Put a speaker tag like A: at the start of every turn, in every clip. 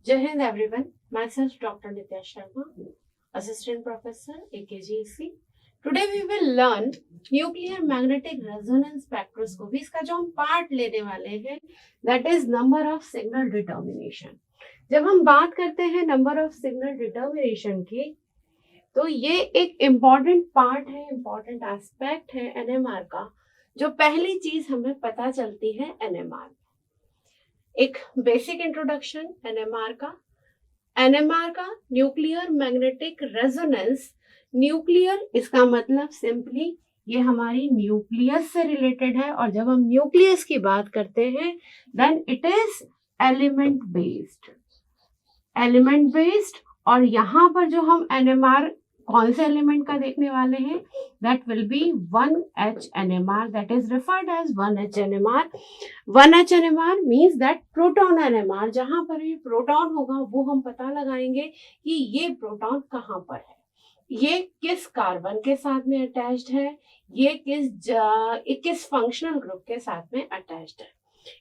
A: Jai Hind everyone, myself Dr. Nitya Sharma, Assistant Professor, AKGC. Today we will learn Nuclear Magnetic Resonance Spectroscopy. इसका जो हम part लेने वाले हैं that is number of signal determination. जब हम बात करते हैं number of signal determination की, तो ये एक इम्पॉर्टेंट पार्ट है, इम्पॉर्टेंट एस्पेक्ट है NMR का, जो पहली चीज हमें पता चलती है NMR। एक बेसिक इंट्रोडक्शन NMR का न्यूक्लियर मैग्नेटिक रेजोनेंस। न्यूक्लियर इसका मतलब सिंपली ये हमारी न्यूक्लियस से रिलेटेड है, और जब हम न्यूक्लियस की बात करते हैं then it is element based. और यहाँ पर जो हम NMR कौन से एलिमेंट का देखने वाले हैं, that will be 1H NMR, that is referred as 1H NMR। 1H NMR means that proton NMR। जहां पर भी प्रोटॉन होगा वो हम पता लगाएंगे कि ये प्रोटॉन कहाँ पर है, ये किस कार्बन के साथ में अटैच्ड है, ये किस फंक्शनल ग्रुप के साथ में अटैच्ड है।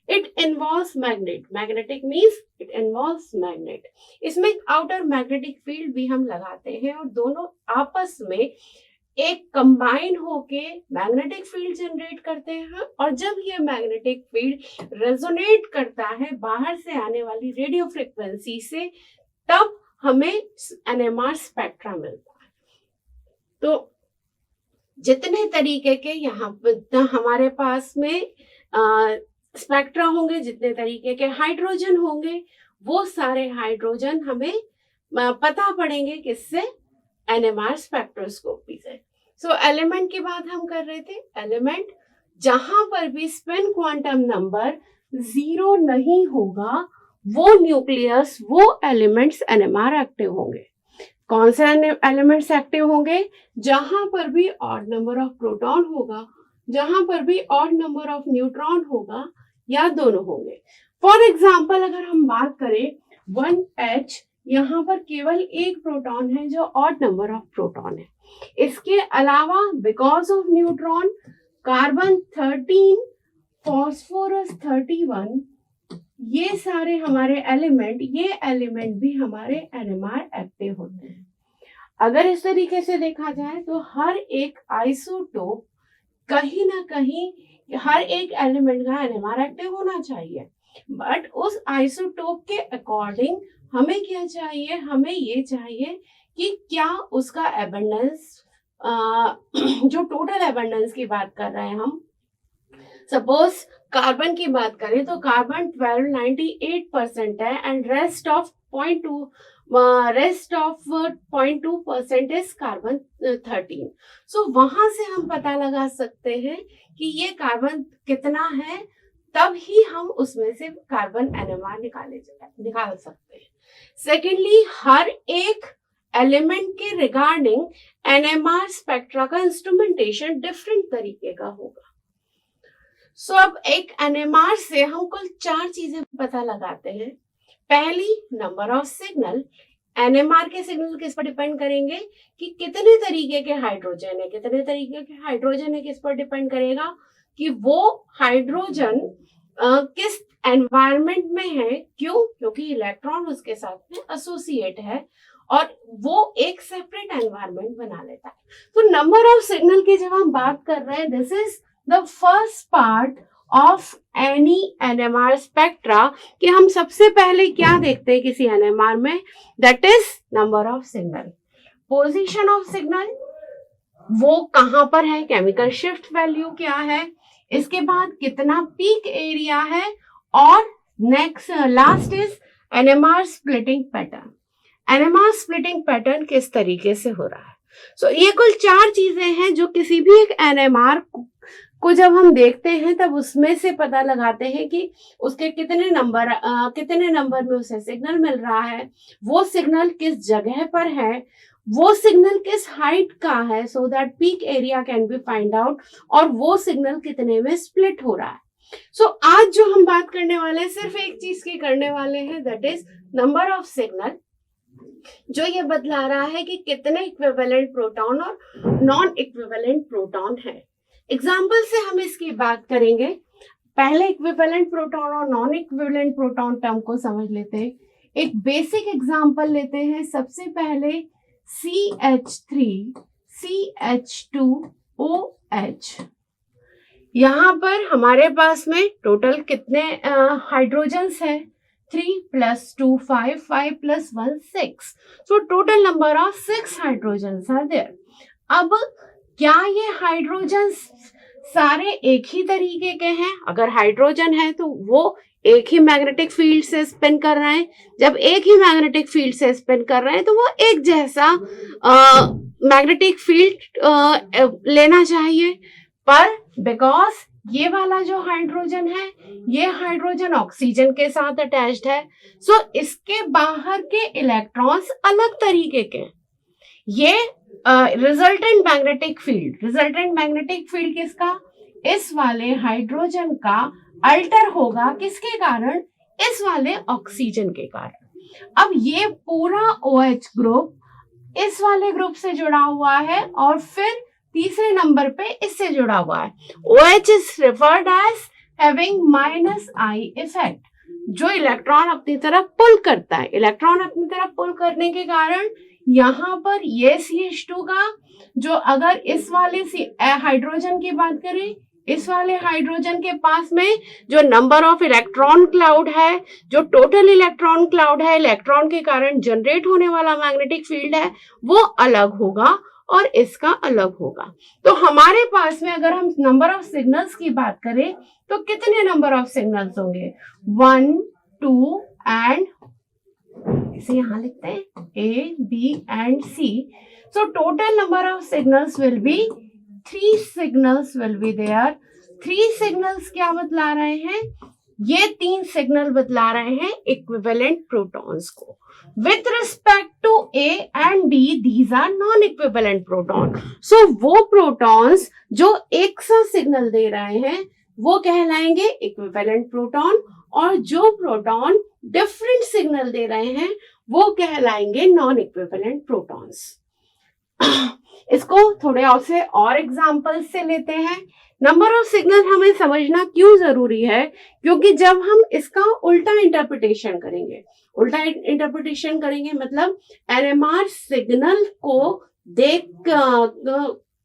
A: It involves magnetic means it involves magnet। इसमें आउटर मैग्नेटिक फील्ड भी हम लगाते हैं और दोनों आपस में एक कंबाइन होके मैग्नेटिक फील्ड जनरेट करते हैं। और जब ये मैग्नेटिक फील्ड रेजोनेट करता है बाहर से आने वाली रेडियो फ्रिक्वेंसी से, तब हमें NMR स्पेक्ट्रा मिलता है। तो जितने तरीके के यहाँ पर हमारे पास में स्पेक्ट्रा होंगे, जितने तरीके के हाइड्रोजन होंगे, वो सारे हाइड्रोजन हमें पता पड़ेंगे किससे, NMR स्पेक्ट्रोस्कोपी से। सो एलिमेंट की बात हम कर रहे थे। एलिमेंट जहां पर भी स्पिन क्वांटम नंबर 0 नहीं होगा, वो न्यूक्लियस, वो एलिमेंट्स NMR एक्टिव होंगे। कौन से एलिमेंट्स एक्टिव होंगे, जहां पर भी ऑड नंबर ऑफ प्रोटॉन होगा, जहां पर भी ऑड नंबर ऑफ न्यूट्रॉन होगा, या दोनों होंगे। फॉर एग्जाम्पल अगर हम बात करें 1H, यहाँ पर केवल एक प्रोटॉन है जो ऑड नंबर ऑफ प्रोटॉन है। इसके अलावा because of neutron carbon 13, phosphorus 31, ये सारे हमारे एलिमेंट भी हमारे NMR एक्टिव होते हैं। अगर इस तरीके से देखा जाए तो हर एक आइसोटोप कहीं ना कहीं हर एक एलिमेंट का NMR एक्टिव होना चाहिए, बट उस आइसोटोप के अकॉर्डिंग हमें क्या चाहिए, हमें ये चाहिए कि क्या उसका एबंडेंस, जो टोटल एबंडेंस की बात कर रहे हैं हम, सपोज कार्बन की बात करें तो कार्बन 98% है and rest of 0.2% is carbon 13। सो वहां से हम पता लगा सकते हैं कि ये कार्बन कितना है, तब ही हम उसमें से कार्बन NMR निकाल सकते हैं। सेकेंडली, हर एक एलिमेंट के रिगार्डिंग NMR स्पेक्ट्रा का इंस्ट्रूमेंटेशन डिफरेंट तरीके का होगा। सो अब एक NMR से हम कुल 4 चीजें पता लगाते हैं। पहली, नंबर ऑफ सिग्नल। NMR के सिग्नल किस पर डिपेंड करेंगे कि कितने तरीके के हाइड्रोजन है, किस पर डिपेंड करेगा कि वो हाइड्रोजन किस एनवायरनमेंट में है। क्यों? क्योंकि इलेक्ट्रॉन उसके साथ में एसोसिएट है और वो एक सेपरेट एनवायरनमेंट बना लेता है। तो नंबर ऑफ सिग्नल की जब हम बात कर रहे हैं, this is the first part of any NMR spectra, कि हम सबसे पहले क्या देखते हैं किसी NMR में, that is number of signal. Position of signal, वो कहां पर है, केमिकल शिफ्ट वैल्यू क्या है, इसके बाद कितना पीक एरिया है, और next last is NMR splitting pattern. NMR splitting pattern किस तरीके से हो रहा है। सो ये कुल 4 चीजें हैं जो किसी भी एक NMR को जब हम देखते हैं तब उसमें से पता लगाते हैं कि उसके कितने नंबर में उसे सिग्नल मिल रहा है, वो सिग्नल किस जगह पर है, वो सिग्नल किस हाइट का है, so that peak area can be find out, और वो सिग्नल कितने में स्प्लिट हो रहा है। सो आज जो हम बात करने वाले हैं सिर्फ एक चीज की करने वाले हैं, that is number of signal, जो ये बतला रहा है कि कितने इक्विवेलेंट प्रोटॉन और नॉन इक्विवेलेंट प्रोटॉन है। एग्जाम्पल से हम इसकी बात करेंगे। पहले इक्विवेलेंट प्रोटॉन और नॉन इक्विवेलेंट प्रोटॉन टर्म को समझ लेते हैं। एक बेसिक एग्जांपल लेते हैं। सबसे पहले CH3CH2OH। यहाँ पर हमारे पास में टोटल कितने हाइड्रोजन्स है? 3 + 2 5, 5 + 1 6। So total number of 6 hydrogens are there. अब क्या ये हाइड्रोजन्स सारे एक ही तरीके के हैं? अगर हाइड्रोजन है तो वो एक ही मैग्नेटिक फील्ड से स्पिन कर रहे हैं। जब एक ही मैग्नेटिक फील्ड से स्पिन कर रहे हैं तो वो एक जैसा मैग्नेटिक फील्ड लेना चाहिए। पर बिकॉज ये वाला जो हाइड्रोजन है, ये हाइड्रोजन ऑक्सीजन के साथ अटैच्ड है, सो इसके बाहर के इलेक्ट्रॉन्स अलग तरीके के। ये रिजल्टेंट मैग्नेटिक फील्ड किसका? इस वाले हाइड्रोजन का अल्टर होगा। किसके कारण? इस वाले ऑक्सीजन के कारण। अब ये पूरा OH ग्रुप इस वाले ग्रुप से जुड़ा हुआ है और फिर तीसरे नंबर पे इससे जुड़ा हुआ है। OH is referred as having -I effect, जो इलेक्ट्रॉन अपनी तरफ पुल करता है। इलेक्ट्रॉन अपनी तरफ पुल करने के कारण यहाँ पर ये CH2 का, जो अगर इस वाले हाइड्रोजन की बात करें, इस वाले हाइड्रोजन के पास में जो नंबर ऑफ इलेक्ट्रॉन क्लाउड है, जो टोटल इलेक्ट्रॉन क्लाउड है, इलेक्ट्रॉन के कारण जनरेट होने वाला मैग्नेटिक फील्ड है, वो अलग होगा और इसका अलग होगा। तो हमारे पास में अगर हम नंबर ऑफ सिग्नल्स की बात करें तो कितने नंबर ऑफ सिग्नल्स होंगे? 1, 2 एंड इसे यहां लिखते हैं A, B and C. So total number of signals will be 3 signals will be there. 3 signals क्या बतला रहे हैं? ये 3 सिग्नल बतला रहे हैं इक्विवेलेंट प्रोटॉन्स को। With respect to A and B, these are non-equivalent proton. So वो प्रोटॉन्स जो एक सा सिग्नल दे रहे हैं वो कहलाएंगे इक्विवेलेंट प्रोटॉन, और जो प्रोटॉन डिफरेंट सिग्नल दे रहे हैं वो कहलाएंगे नॉन इक्विवेलेंट प्रोटॉन्स। इसको थोड़े और एग्जांपल्स से लेते हैं। नंबर ऑफ सिग्नल हमें समझना क्यों जरूरी है? क्योंकि जब हम इसका उल्टा इंटरप्रिटेशन करेंगे मतलब NMR सिग्नल को देख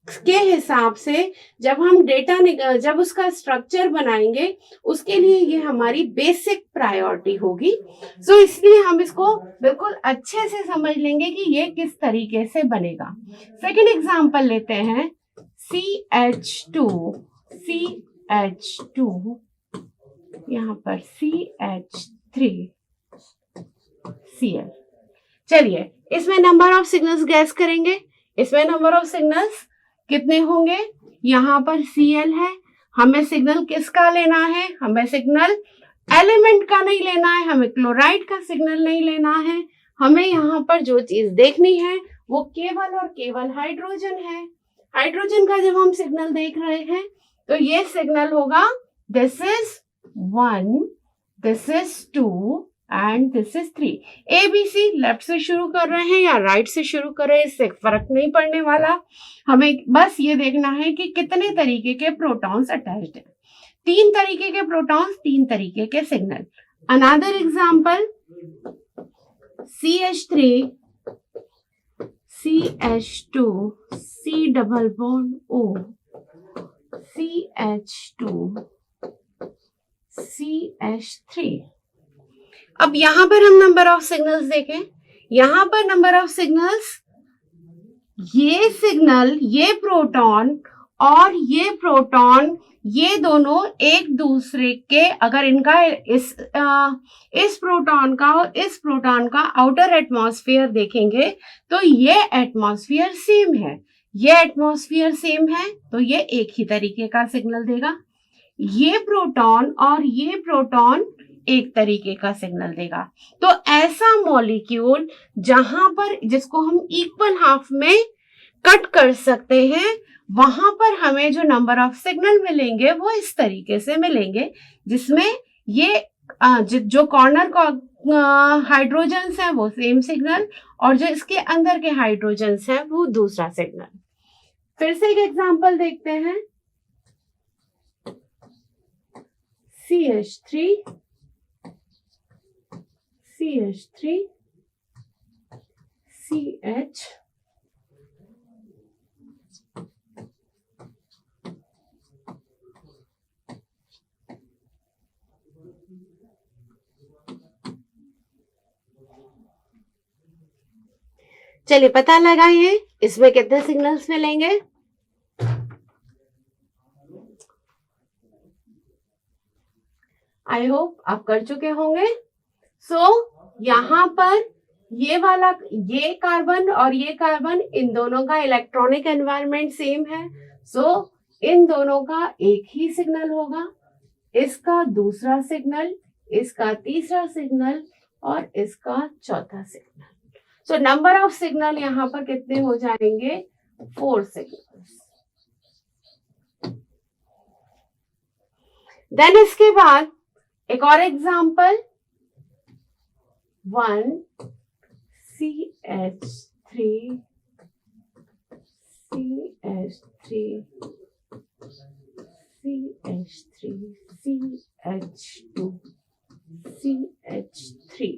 A: के हिसाब से जब हम जब उसका स्ट्रक्चर बनाएंगे, उसके लिए ये हमारी बेसिक प्रायोरिटी होगी। सो इसलिए हम इसको बिल्कुल अच्छे से समझ लेंगे कि ये किस तरीके से बनेगा। सेकेंड एग्जांपल लेते हैं, CH2, यहाँ पर CH3Cl। चलिए इसमें नंबर ऑफ सिग्नल्स गैस करेंगे। इसमें नंबर ऑफ सिग्नल्स कितने होंगे? यहाँ पर Cl है, हमें सिग्नल किसका लेना है? हमें सिग्नल एलिमेंट का नहीं लेना है, हमें क्लोराइड का सिग्नल नहीं लेना है। हमें यहाँ पर जो चीज देखनी है वो केवल और केवल हाइड्रोजन है। हाइड्रोजन का जब हम सिग्नल देख रहे हैं तो ये सिग्नल होगा this is 1, this is 2 and this is 3। ABC left से शुरू कर रहे हैं या राइट से शुरू कर रहे हैं, इससे फर्क नहीं पड़ने वाला। हमें बस ये देखना है कि कितने तरीके के प्रोटॉन्स अटैच्ड हैं। 3 तरीके के प्रोटॉन्स, 3 तरीके के signal. Another example, CH3 CH2 C double bond O CH2 CH3। अब यहां पर हम नंबर ऑफ सिग्नल्स देखें। यहां पर नंबर ऑफ सिग्नल्स, ये सिग्नल, ये प्रोटॉन और ये प्रोटॉन, ये दोनों एक दूसरे के, अगर इनका इस प्रोटॉन का और इस प्रोटॉन का आउटर एटमॉस्फेयर देखेंगे तो ये एटमॉस्फेयर सेम है, ये एटमॉस्फेयर सेम है, तो ये एक ही तरीके का सिग्नल देगा। ये प्रोटॉन और ये प्रोटॉन एक तरीके का सिग्नल देगा। तो ऐसा मॉलिक्यूल जहां पर, जिसको हम इक्वल हाफ में कट कर सकते हैं, वहां पर हमें जो नंबर ऑफ सिग्नल मिलेंगे वो इस तरीके से मिलेंगे, जिसमें ये जो कॉर्नर का हाइड्रोजन्स है वो सेम सिग्नल और जो इसके अंदर के हाइड्रोजन्स है वो दूसरा सिग्नल। फिर से एक एग्जांपल देखते हैं, CH3 CH3 CH चलिए पता लगाइए इसमें कितने सिग्नल्स मिलेंगे। आई होप आप कर चुके होंगे। यहाँ पर ये कार्बन और ये कार्बन, इन दोनों का इलेक्ट्रॉनिक एनवायरनमेंट सेम है। इन दोनों का एक ही सिग्नल होगा, इसका दूसरा सिग्नल, इसका तीसरा सिग्नल और इसका चौथा सिग्नल। नंबर ऑफ सिग्नल यहाँ पर कितने हो जाएंगे? 4 सिग्नल्स। देन इसके बाद एक और example, 1 CH3 CH3 CH3 CH2 CH3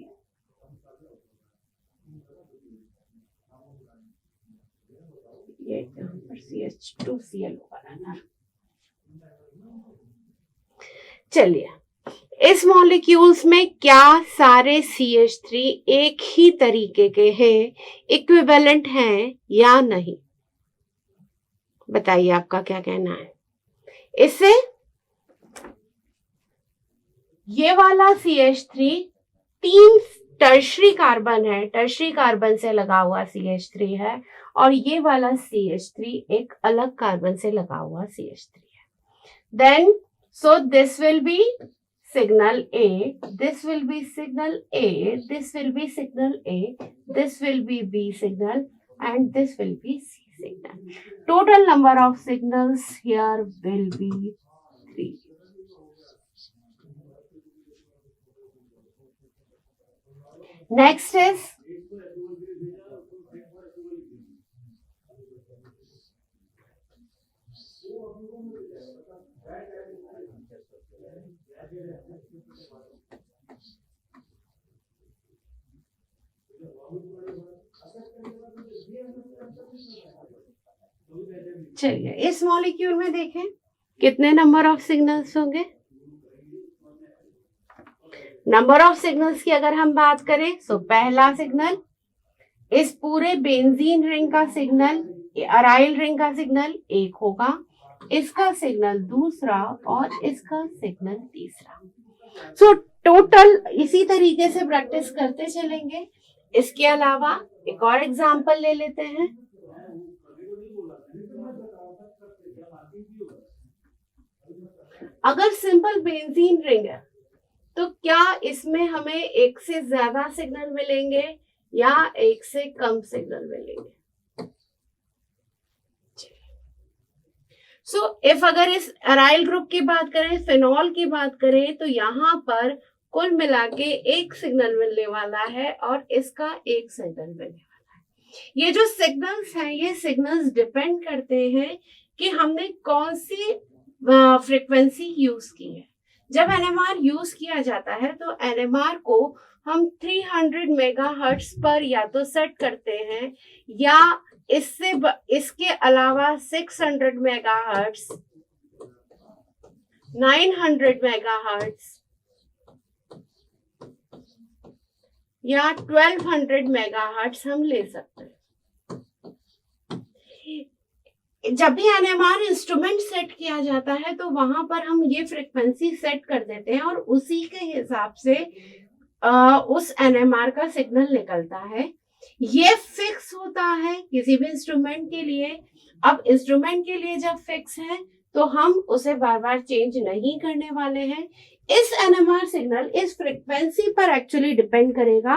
A: ये यहाँ पर CH2Cl होगा। चलिए, इस मॉलिक्यूल्स में क्या सारे CH3 एक ही तरीके के हैं, इक्विवेलेंट हैं या नहीं? बताइए आपका क्या कहना है। इससे ये वाला CH3 3 टर्शरी कार्बन है, टर्शरी कार्बन से लगा हुआ CH3 है, और ये वाला CH3 एक अलग कार्बन से लगा हुआ CH3 है। Then so this will be signal A, this will be signal A, this will be signal A, this will be B signal, and this will be C signal. Total number of signals here will be 3. Next is चलिए इस molecule में देखें कितने number of signals होंगे। Number of signals की अगर हम बात करें तो पहला सिग्नल, इस पूरे बेंजीन रिंग का सिग्नल, अराइल रिंग का सिग्नल 1 होगा, इसका सिग्नल दूसरा और इसका सिग्नल तीसरा। टोटल इसी तरीके से प्रैक्टिस करते चलेंगे। इसके अलावा एक और एग्जांपल ले लेते हैं। अगर सिंपल बेंजीन रिंग है तो क्या इसमें हमें एक से ज्यादा सिग्नल मिलेंगे या एक से कम सिग्नल मिलेंगे? इफ अगर इस अराइल ग्रुप की बात करें, फिनॉल की बात करें, तो यहाँ पर कुल मिला के 1 सिग्नल मिलने वाला है और इसका 1 सिग्नल मिलने वाला है। ये जो सिग्नल्स हैं, ये सिग्नल्स डिपेंड करते हैं कि हमने कौन सी फ्रीक्वेंसी यूज की है। जब एनएमआर यूज किया जाता है तो एनएमआर को हम 300 मेगाहर्ट्ज पर या तो सेट करते हैं या इसके अलावा 600 मेगाहर्ट्ज, 900 मेगाहर्ट्ज या 1200 मेगाहर्ट्ज हम ले सकते हैं। जब भी एनएमआर इंस्ट्रूमेंट सेट किया जाता है तो वहां पर हम ये फ्रीक्वेंसी सेट कर देते हैं और उसी के हिसाब से उस एनएमआर का सिग्नल निकलता है। ये फिक्स होता है किसी भी इंस्ट्रूमेंट के लिए। अब इंस्ट्रूमेंट के लिए जब फिक्स है तो हम उसे बार बार चेंज नहीं करने वाले हैं। इस एनएमआर सिग्नल इस फ्रीक्वेंसी पर एक्चुअली डिपेंड करेगा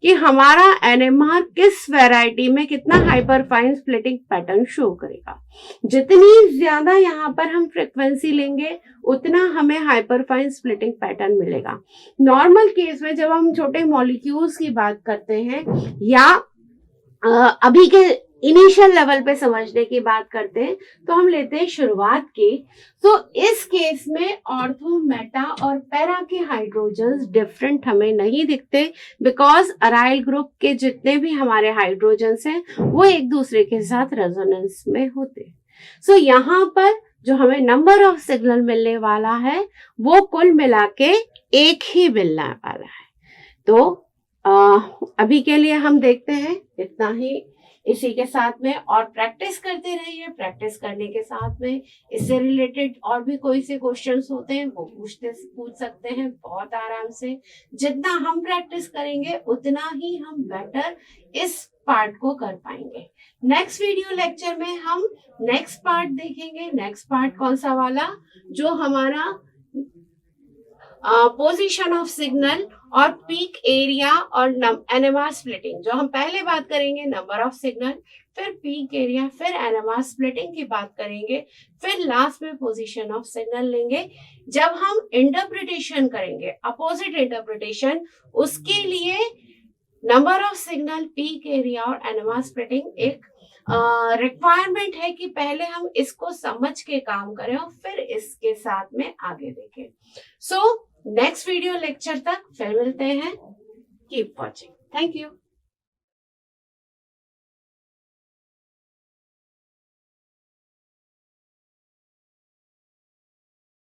A: कि हमारा एनएमआर किस वैरायटी में कितना हाइपरफाइन स्प्लिटिंग पैटर्न शो करेगा। जितनी ज्यादा यहाँ पर हम फ्रीक्वेंसी लेंगे उतना हमें हाइपरफाइन स्प्लिटिंग पैटर्न मिलेगा। नॉर्मल केस में जब हम छोटे मॉलिक्यूल्स की बात करते हैं या अभी के इनिशियल लेवल पे समझने की बात करते हैं तो हम लेते हैं शुरुआत की। तो इस केस में ऑर्थो, मेटा और पैरा के हाइड्रोजन्स डिफरेंट हमें नहीं दिखते, बिकॉज अराइल ग्रुप के जितने भी हमारे हाइड्रोजन्स हैं वो एक दूसरे के साथ रेजोनेंस में होते। सो यहाँ पर जो हमें नंबर ऑफ सिग्नल मिलने वाला है वो कुल मिला के एक ही मिलने वाला है। तो अभी के लिए हम देखते हैं इतना ही। इसी के साथ में और प्रैक्टिस करते रहिए। प्रैक्टिस करने के साथ में इससे रिलेटेड और भी कोई से क्वेश्चंस होते हैं वो पूछ सकते हैं बहुत आराम से। जितना हम प्रैक्टिस करेंगे उतना ही हम बेटर इस पार्ट को कर पाएंगे। नेक्स्ट वीडियो लेक्चर में हम नेक्स्ट पार्ट देखेंगे। नेक्स्ट पार्ट कौन सा वाला, जो हमारा पोजीशन ऑफ सिग्नल और पीक एरिया और एनएमआर स्प्लिटिंग। जो हम पहले बात करेंगे नंबर ऑफ सिग्नल, फिर पीक एरिया, फिर एनएमआर स्प्लिटिंग की बात करेंगे, फिर लास्ट में पोजीशन ऑफ सिग्नल लेंगे। जब हम इंटरप्रिटेशन करेंगे, अपोजिट इंटरप्रिटेशन, उसके लिए number of signal, peak area और एनएमआर स्प्लिटिंग एक रिक्वायरमेंट है कि पहले हम इसको समझ के काम करें और फिर इसके साथ में आगे देखें। सो नेक्स्ट वीडियो लेक्चर तक फिर मिलते हैं। Keep watching. Thank you.